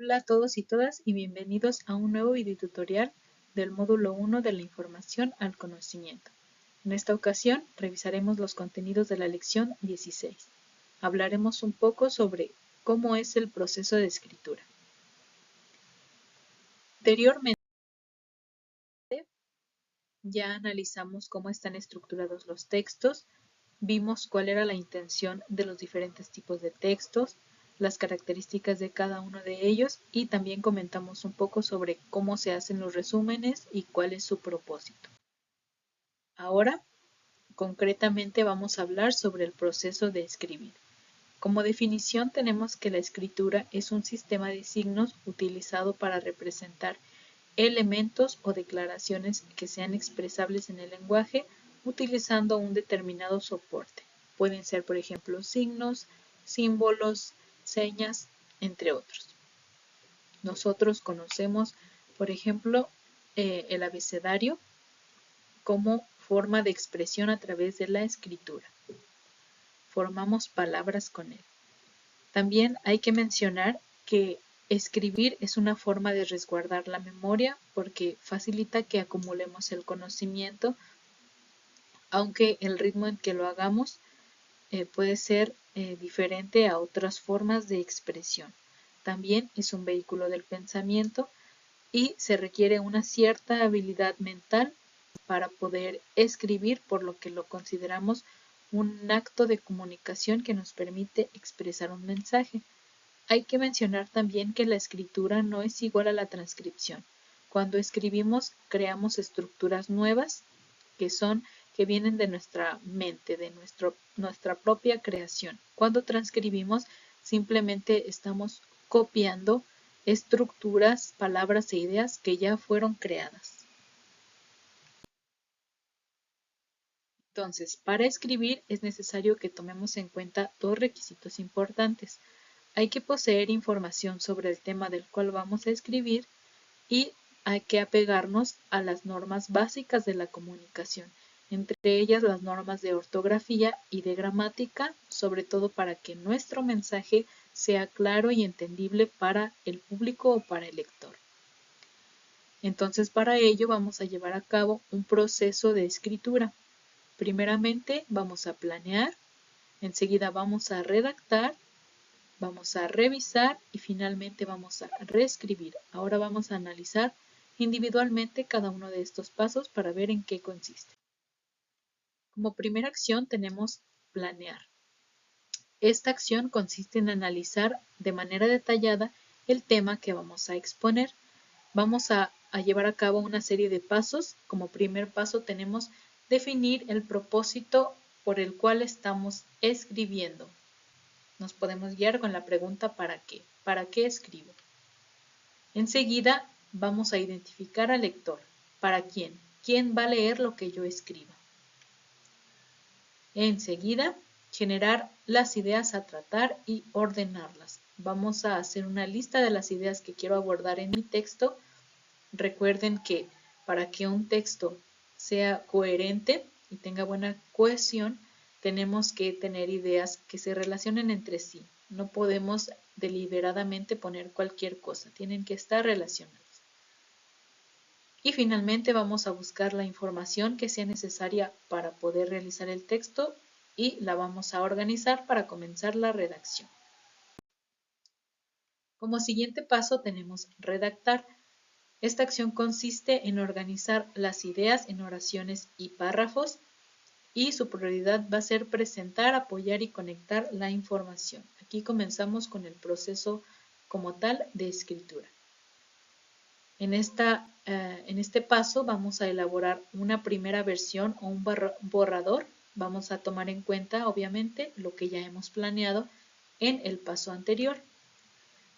Hola a todos y todas y bienvenidos a un nuevo videotutorial del módulo 1 de la información al conocimiento. En esta ocasión revisaremos los contenidos de la lección 16. Hablaremos un poco sobre cómo es el proceso de escritura. Anteriormente ya analizamos cómo están estructurados los textos, vimos cuál era la intención de los diferentes tipos de textos, las características de cada uno de ellos y también comentamos un poco sobre cómo se hacen los resúmenes y cuál es su propósito. Ahora, concretamente vamos a hablar sobre el proceso de escribir. Como definición tenemos que la escritura es un sistema de signos utilizado para representar elementos o declaraciones que sean expresables en el lenguaje utilizando un determinado soporte. Pueden ser, por ejemplo, signos, símbolos, señas, entre otros. Nosotros conocemos, por ejemplo, el abecedario como forma de expresión a través de la escritura. Formamos palabras con él. También hay que mencionar que escribir es una forma de resguardar la memoria porque facilita que acumulemos el conocimiento, aunque el ritmo en que lo hagamos puede ser diferente a otras formas de expresión. También es un vehículo del pensamiento y se requiere una cierta habilidad mental para poder escribir, por lo que lo consideramos un acto de comunicación que nos permite expresar un mensaje. Hay que mencionar también que la escritura no es igual a la transcripción. Cuando escribimos, creamos estructuras nuevas que vienen de nuestra mente, de nuestra propia creación. Cuando transcribimos, simplemente estamos copiando estructuras, palabras e ideas que ya fueron creadas. Entonces, para escribir es necesario que tomemos en cuenta dos requisitos importantes. Hay que poseer información sobre el tema del cual vamos a escribir y hay que apegarnos a las normas básicas de la comunicación, entre ellas las normas de ortografía y de gramática, sobre todo para que nuestro mensaje sea claro y entendible para el público o para el lector. Entonces, para ello vamos a llevar a cabo un proceso de escritura. Primeramente vamos a planear, enseguida vamos a redactar, vamos a revisar y finalmente vamos a reescribir. Ahora vamos a analizar individualmente cada uno de estos pasos para ver en qué consiste. Como primera acción tenemos planear. Esta acción consiste en analizar de manera detallada el tema que vamos a exponer. Vamos a llevar a cabo una serie de pasos. Como primer paso tenemos definir el propósito por el cual estamos escribiendo. Nos podemos guiar con la pregunta ¿para qué? ¿Para qué escribo? Enseguida vamos a identificar al lector. ¿Para quién? ¿Quién va a leer lo que yo escriba? Enseguida, generar las ideas a tratar y ordenarlas. Vamos a hacer una lista de las ideas que quiero abordar en mi texto. Recuerden que para que un texto sea coherente y tenga buena cohesión, tenemos que tener ideas que se relacionen entre sí. No podemos deliberadamente poner cualquier cosa, tienen que estar relacionadas. Y finalmente vamos a buscar la información que sea necesaria para poder realizar el texto y la vamos a organizar para comenzar la redacción. Como siguiente paso tenemos redactar. Esta acción consiste en organizar las ideas en oraciones y párrafos y su prioridad va a ser presentar, apoyar y conectar la información. Aquí comenzamos con el proceso como tal de escritura. En este paso vamos a elaborar una primera versión o un borrador. Vamos a tomar en cuenta, obviamente, lo que ya hemos planeado en el paso anterior.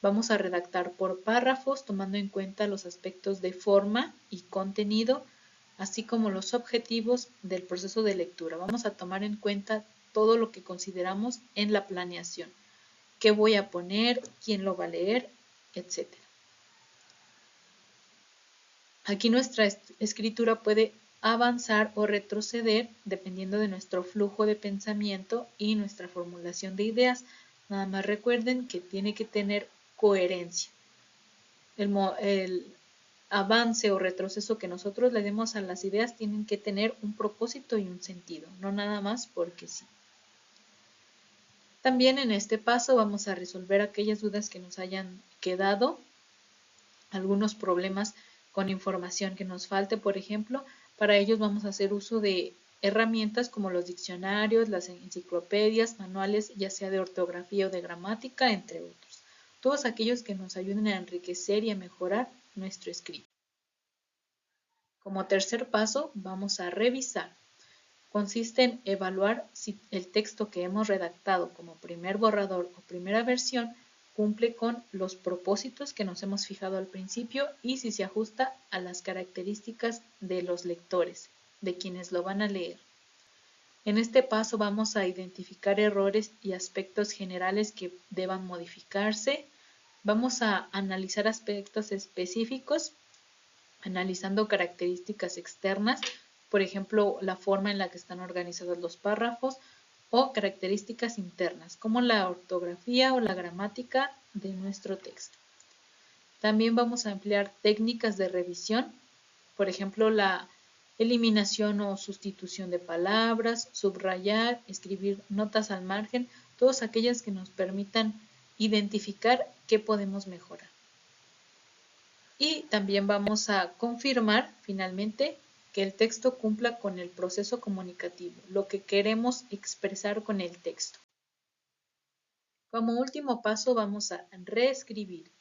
Vamos a redactar por párrafos, tomando en cuenta los aspectos de forma y contenido, así como los objetivos del proceso de lectura. Vamos a tomar en cuenta todo lo que consideramos en la planeación. ¿Qué voy a poner? ¿Quién lo va a leer? Etcétera. Aquí nuestra escritura puede avanzar o retroceder dependiendo de nuestro flujo de pensamiento y nuestra formulación de ideas. Nada más recuerden que tiene que tener coherencia. el avance o retroceso que nosotros le demos a las ideas tienen que tener un propósito y un sentido, no nada más porque sí. También en este paso vamos a resolver aquellas dudas que nos hayan quedado, algunos problemas con información que nos falte, por ejemplo. Para ellos vamos a hacer uso de herramientas como los diccionarios, las enciclopedias, manuales, ya sea de ortografía o de gramática, entre otros. Todos aquellos que nos ayuden a enriquecer y a mejorar nuestro escrito. Como tercer paso, vamos a revisar. Consiste en evaluar si el texto que hemos redactado como primer borrador o primera versión cumple con los propósitos que nos hemos fijado al principio y si se ajusta a las características de los lectores, de quienes lo van a leer. En este paso vamos a identificar errores y aspectos generales que deban modificarse. Vamos a analizar aspectos específicos, analizando características externas, por ejemplo, la forma en la que están organizados los párrafos, o características internas, como la ortografía o la gramática de nuestro texto. También vamos a emplear técnicas de revisión, por ejemplo, la eliminación o sustitución de palabras, subrayar, escribir notas al margen, todas aquellas que nos permitan identificar qué podemos mejorar. Y también vamos a confirmar finalmente que el texto cumpla con el proceso comunicativo, lo que queremos expresar con el texto. Como último paso vamos a reescribir,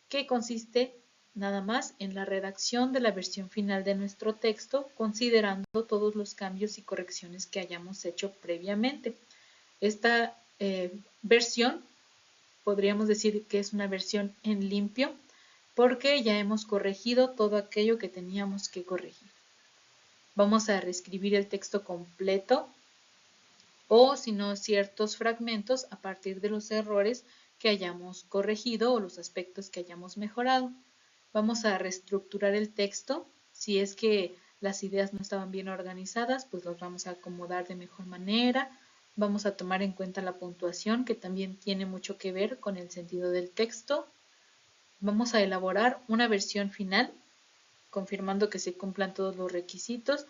que consiste nada más en la redacción de la versión final de nuestro texto, considerando todos los cambios y correcciones que hayamos hecho previamente. Esta versión podríamos decir que es una versión en limpio, porque ya hemos corregido todo aquello que teníamos que corregir. Vamos a reescribir el texto completo o si no ciertos fragmentos a partir de los errores que hayamos corregido o los aspectos que hayamos mejorado. Vamos a reestructurar el texto. Si es que las ideas no estaban bien organizadas, pues los vamos a acomodar de mejor manera. Vamos a tomar en cuenta la puntuación, que también tiene mucho que ver con el sentido del texto. Vamos a elaborar una versión final, confirmando que se cumplan todos los requisitos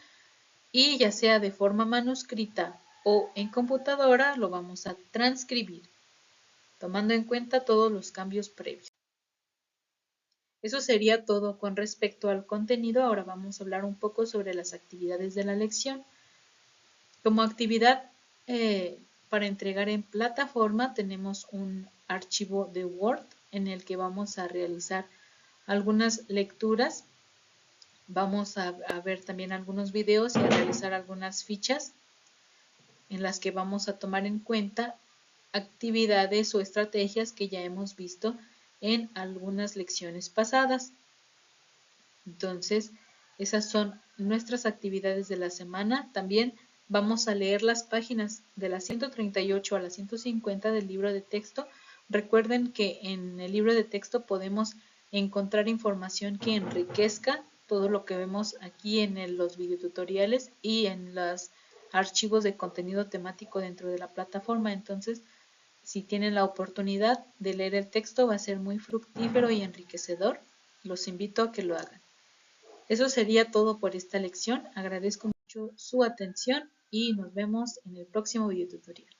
y ya sea de forma manuscrita o en computadora lo vamos a transcribir, tomando en cuenta todos los cambios previos. Eso sería todo con respecto al contenido. Ahora vamos a hablar un poco sobre las actividades de la lección. Como actividad para entregar en plataforma tenemos un archivo de Word en el que vamos a realizar algunas lecturas. Vamos a ver también algunos videos y a realizar algunas fichas en las que vamos a tomar en cuenta actividades o estrategias que ya hemos visto en algunas lecciones pasadas. Entonces, esas son nuestras actividades de la semana. También vamos a leer las páginas de la 138 a la 150 del libro de texto. Recuerden que en el libro de texto podemos encontrar información que enriquezca todo lo que vemos aquí en los videotutoriales y en los archivos de contenido temático dentro de la plataforma. Entonces, si tienen la oportunidad de leer el texto, va a ser muy fructífero y enriquecedor. Los invito a que lo hagan. Eso sería todo por esta lección. Agradezco mucho su atención y nos vemos en el próximo videotutorial.